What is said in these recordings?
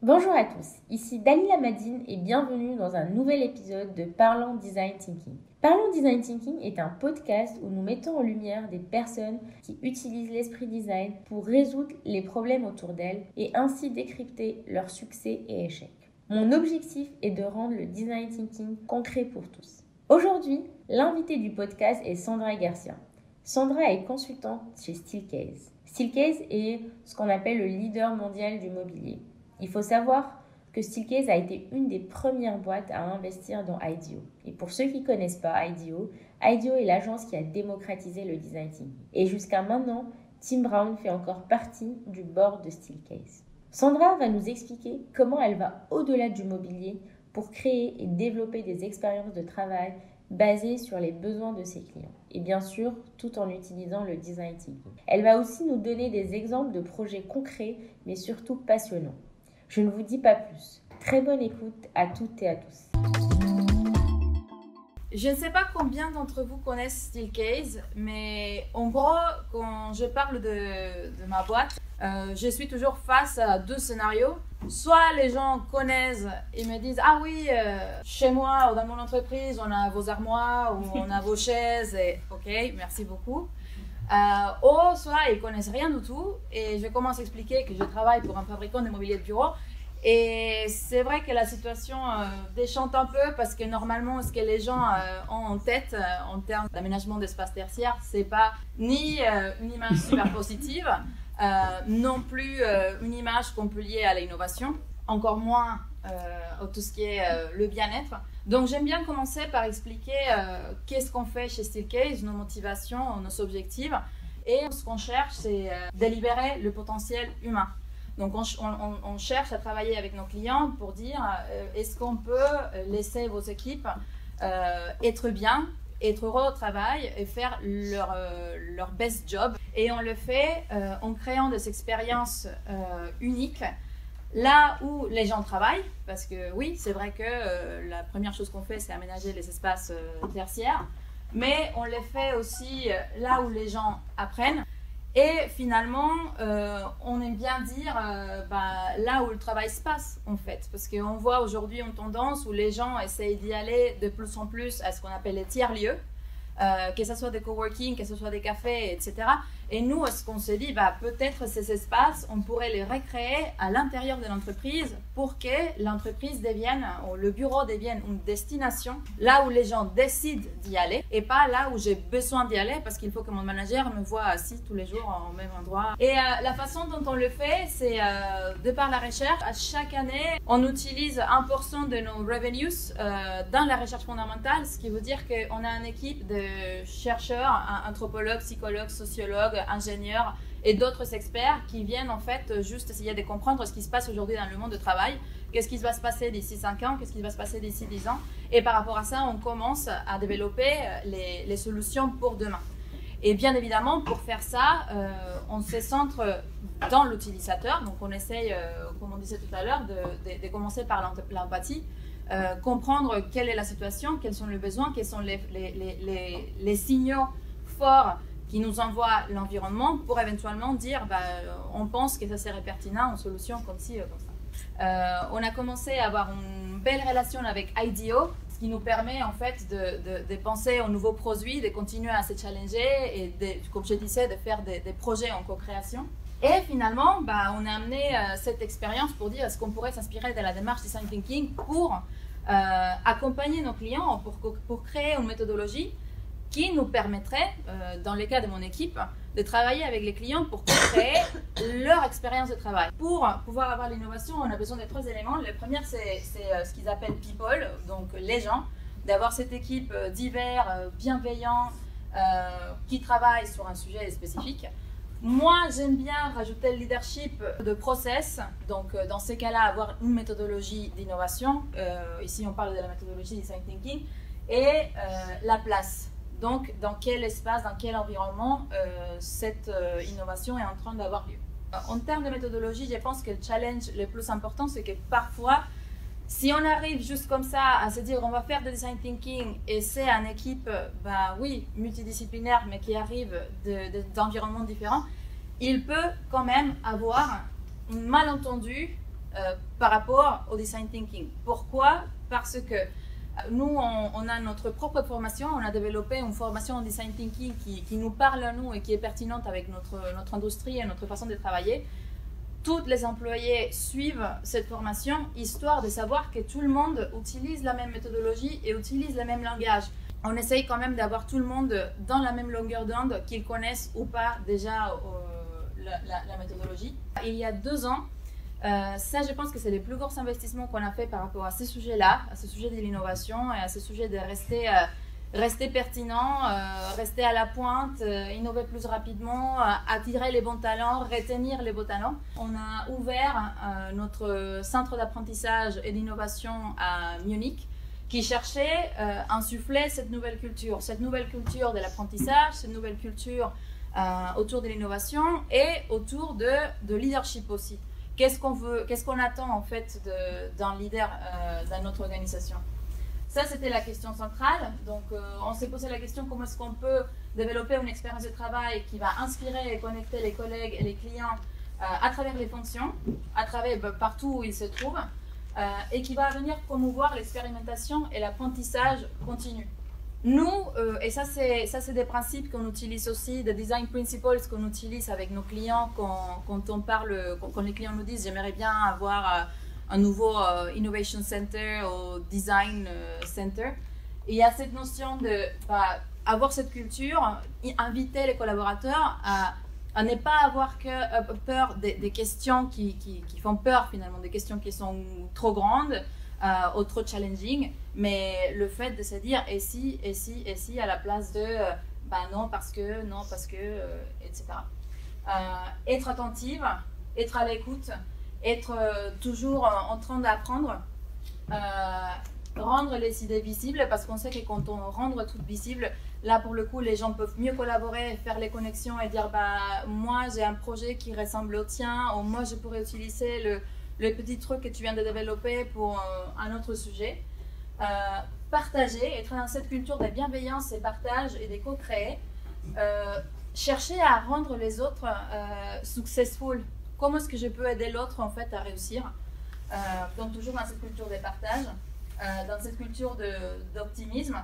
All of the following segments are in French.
Bonjour à tous, ici Dalila Madine et bienvenue dans un nouvel épisode de Parlons Design Thinking. Parlons Design Thinking est un podcast où nous mettons en lumière des personnes qui utilisent l'esprit design pour résoudre les problèmes autour d'elles et ainsi décrypter leurs succès et échecs. Mon objectif est de rendre le design thinking concret pour tous. Aujourd'hui, l'invitée du podcast est Sandra Garcia. Sandra est consultante chez Steelcase. Steelcase est ce qu'on appelle le leader mondial du mobilier. Il faut savoir que Steelcase a été une des premières boîtes à investir dans IDEO. Et pour ceux qui ne connaissent pas IDEO est l'agence qui a démocratisé le design thinking. Et jusqu'à maintenant, Tim Brown fait encore partie du board de Steelcase. Sandra va nous expliquer comment elle va au-delà du mobilier pour créer et développer des expériences de travail basées sur les besoins de ses clients. Et bien sûr, tout en utilisant le design thinking. Elle va aussi nous donner des exemples de projets concrets, mais surtout passionnants. Je ne vous dis pas plus. Très bonne écoute à toutes et à tous. Je ne sais pas combien d'entre vous connaissent Steelcase, mais en gros, quand je parle de ma boîte, je suis toujours face à deux scénarios. Soit les gens connaissent et me disent « Ah oui, chez moi ou dans mon entreprise, on a vos armoires ou on a vos chaises. » et « Ok, merci beaucoup. » Ou soit ils connaissent rien du tout et je commence à expliquer que je travaille pour un fabricant de mobilier de bureau. Et c'est vrai que la situation déchante un peu parce que normalement, ce que les gens ont en tête en termes d'aménagement d'espace tertiaire, c'est pas ni une image super positive, non plus une image qu'on peut lier à l'innovation, encore moins tout ce qui est le bien-être. Donc j'aime bien commencer par expliquer qu'est-ce qu'on fait chez Steelcase, nos motivations, nos objectifs. Et ce qu'on cherche, c'est de libérer le potentiel humain. Donc on cherche à travailler avec nos clients pour dire est-ce qu'on peut laisser vos équipes être bien, être heureux au travail et faire leur best job. Et on le fait en créant des expériences uniques là où les gens travaillent, parce que oui, c'est vrai que la première chose qu'on fait, c'est aménager les espaces tertiaires, mais on les fait aussi là où les gens apprennent. Et finalement, on aime bien dire là où le travail se passe, en fait. Parce qu'on voit aujourd'hui une tendance où les gens essayent d'y aller de plus en plus à ce qu'on appelle les tiers-lieux, que ce soit des coworking, que ce soit des cafés, etc. Et nous, ce qu'on se dit, peut-être ces espaces, on pourrait les recréer à l'intérieur de l'entreprise pour que l'entreprise devienne, ou le bureau devienne une destination, là où les gens décident d'y aller et pas là où j'ai besoin d'y aller parce qu'il faut que mon manager me voit assis tous les jours au même endroit. Et la façon dont on le fait, c'est de par la recherche. À chaque année, on utilise 1% de nos revenues dans la recherche fondamentale, ce qui veut dire qu'on a une équipe de chercheurs, anthropologues, psychologues, sociologues, ingénieurs et d'autres experts qui viennent en fait juste essayer de comprendre ce qui se passe aujourd'hui dans le monde du travail, qu'est-ce qui va se passer d'ici 5 ans, qu'est-ce qui va se passer d'ici 10 ans, et par rapport à ça, on commence à développer les solutions pour demain. Et bien évidemment, pour faire ça, on se centre dans l'utilisateur, donc on essaye, comme on disait tout à l'heure, de commencer par l'empathie, comprendre quelle est la situation, quels sont les besoins, quels sont les signaux forts qui nous envoie l'environnement pour éventuellement dire on pense que ça serait pertinent en solution comme ci, comme ça. On a commencé à avoir une belle relation avec IDEO, ce qui nous permet en fait de penser aux nouveaux produits, de continuer à se challenger et comme je disais, de faire des projets en co-création. Et finalement, on a amené cette expérience pour dire est-ce qu'on pourrait s'inspirer de la démarche Design Thinking pour accompagner nos clients, pour créer une méthodologie qui nous permettrait, dans le cas de mon équipe, de travailler avec les clients pour créer leur expérience de travail. Pour pouvoir avoir l'innovation, on a besoin de 3 éléments. Le premier, c'est ce qu'ils appellent people, donc les gens, d'avoir cette équipe divers, bienveillant, qui travaille sur un sujet spécifique. Moi, j'aime bien rajouter le leadership de process, donc dans ces cas-là, avoir une méthodologie d'innovation. Ici, on parle de la méthodologie design thinking et la place. Donc, dans quel espace, dans quel environnement cette innovation est en train d'avoir lieu. En termes de méthodologie, je pense que le challenge le plus important, c'est que parfois, si on arrive juste comme ça à se dire on va faire du design thinking et c'est une équipe, oui, multidisciplinaire, mais qui arrive d'environnements différents, il peut quand même avoir un malentendu par rapport au design thinking. Pourquoi? Parce que nous, on a notre propre formation, on a développé une formation en design thinking qui nous parle à nous et qui est pertinente avec notre industrie et notre façon de travailler. Tous les employés suivent cette formation histoire de savoir que tout le monde utilise la même méthodologie et utilise le même langage. On essaye quand même d'avoir tout le monde dans la même longueur d'onde, qu'ils connaissent ou pas déjà la méthodologie. Il y a 2 ans, ça je pense que c'est les plus gros investissements qu'on a fait par rapport à ces sujets-là, à ce sujet de l'innovation et à ce sujet de rester pertinent, rester à la pointe, innover plus rapidement, attirer les bons talents, retenir les beaux talents. On a ouvert notre centre d'apprentissage et d'innovation à Munich qui cherchait à insuffler cette nouvelle culture de l'apprentissage, cette nouvelle culture autour de l'innovation et autour de leadership aussi. Qu'est-ce qu'on attend en fait d'un leader dans notre organisation? Ça, c'était la question centrale. Donc, on s'est posé la question comment est-ce qu'on peut développer une expérience de travail qui va inspirer et connecter les collègues et les clients à travers les fonctions, à travers partout où ils se trouvent, et qui va venir promouvoir l'expérimentation et l'apprentissage continu. Nous, et ça c'est des principes qu'on utilise aussi, des design principles qu'on utilise avec nos clients quand les clients nous disent j'aimerais bien avoir un nouveau Innovation Center ou Design Center. Et il y a cette notion de avoir cette culture, inviter les collaborateurs à ne pas avoir peur des questions qui font peur finalement, des questions qui sont trop grandes ou trop challenging, mais le fait de se dire et si à la place de non parce que, etc. Être attentive, être à l'écoute, être toujours en train d'apprendre, rendre les idées visibles, parce qu'on sait que quand on rend tout visible, là pour le coup les gens peuvent mieux collaborer, faire les connexions et dire moi j'ai un projet qui ressemble au tien, ou moi je pourrais utiliser le petit truc que tu viens de développer pour un autre sujet. Partager, être dans cette culture de bienveillance et partage et de co-créer, chercher à rendre les autres successful. Comment est-ce que je peux aider l'autre en fait à réussir? Donc toujours dans cette culture de partage, dans cette culture d'optimisme,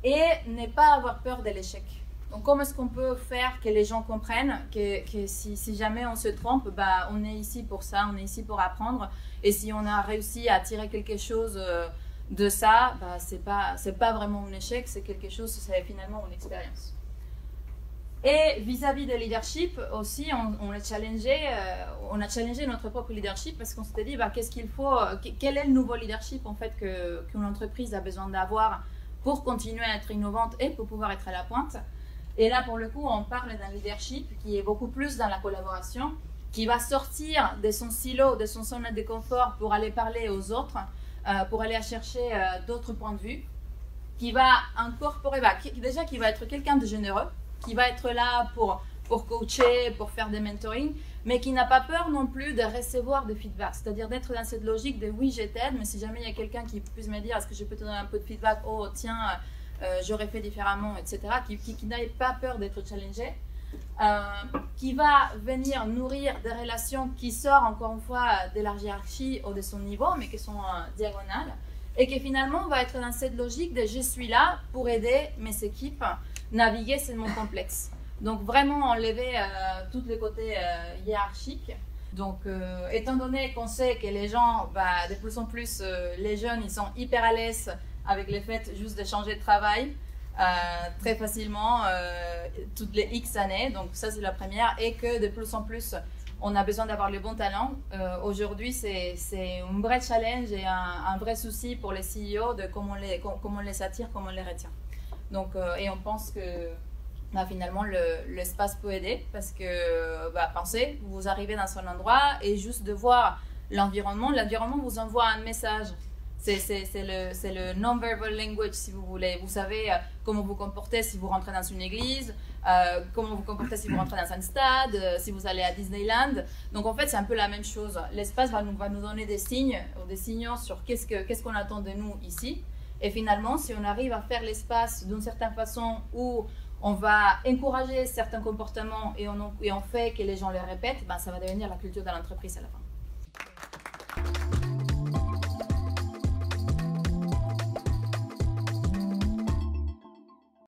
et ne pas avoir peur de l'échec. Donc comment est-ce qu'on peut faire que les gens comprennent que si jamais on se trompe, on est ici pour ça, on est ici pour apprendre, et si on a réussi à tirer quelque chose de ça, c'est pas vraiment un échec, c'est quelque chose, c'est finalement une expérience. Et vis-à-vis de leadership aussi, on a challengé notre propre leadership parce qu'on s'était dit qu'est-ce qu'il faut, quel est le nouveau leadership en fait qu'une entreprise a besoin d'avoir pour continuer à être innovante et pour pouvoir être à la pointe. Et là pour le coup, on parle d'un leadership qui est beaucoup plus dans la collaboration, qui va sortir de son silo, de son zone de confort pour aller parler aux autres, pour aller chercher d'autres points de vue, qui va incorporer, qui va être quelqu'un de généreux, qui va être là pour coacher, pour faire des mentoring, mais qui n'a pas peur non plus de recevoir des feedbacks. C'est-à-dire d'être dans cette logique de oui, je t'aide, mais si jamais il y a quelqu'un qui puisse me dire est-ce que je peux te donner un peu de feedback, oh tiens, j'aurais fait différemment, etc., qui n'a pas peur d'être challengé, qui va venir nourrir des relations qui sortent encore une fois de la hiérarchie ou de son niveau, mais qui sont diagonales, et qui finalement va être dans cette logique de je suis là pour aider mes équipes naviguer ces mondes complexes. Donc vraiment enlever tous les côtés hiérarchiques. Donc étant donné qu'on sait que les gens, de plus en plus, les jeunes, ils sont hyper à l'aise avec le fait juste de changer de travail très facilement toutes les X années. Donc ça c'est la première. Et que de plus en plus, on a besoin d'avoir le bon talent. Aujourd'hui, c'est un vrai challenge et un vrai souci pour les CEO de comment on les attire, comment on les retient. Donc, et on pense que finalement l'espace peut aider parce que pensez, vous arrivez dans un endroit et juste de voir l'environnement vous envoie un message. C'est le non-verbal language si vous voulez. Vous savez comment vous comportez si vous rentrez dans une église, comment vous comportez si vous rentrez dans un stade, si vous allez à Disneyland. Donc en fait c'est un peu la même chose. L'espace va nous donner des signes ou des signaux sur qu'est-ce qu'on attend de nous ici. Et finalement, si on arrive à faire l'espace d'une certaine façon où on va encourager certains comportements et on fait que les gens les répètent, ça va devenir la culture de l'entreprise à la fin.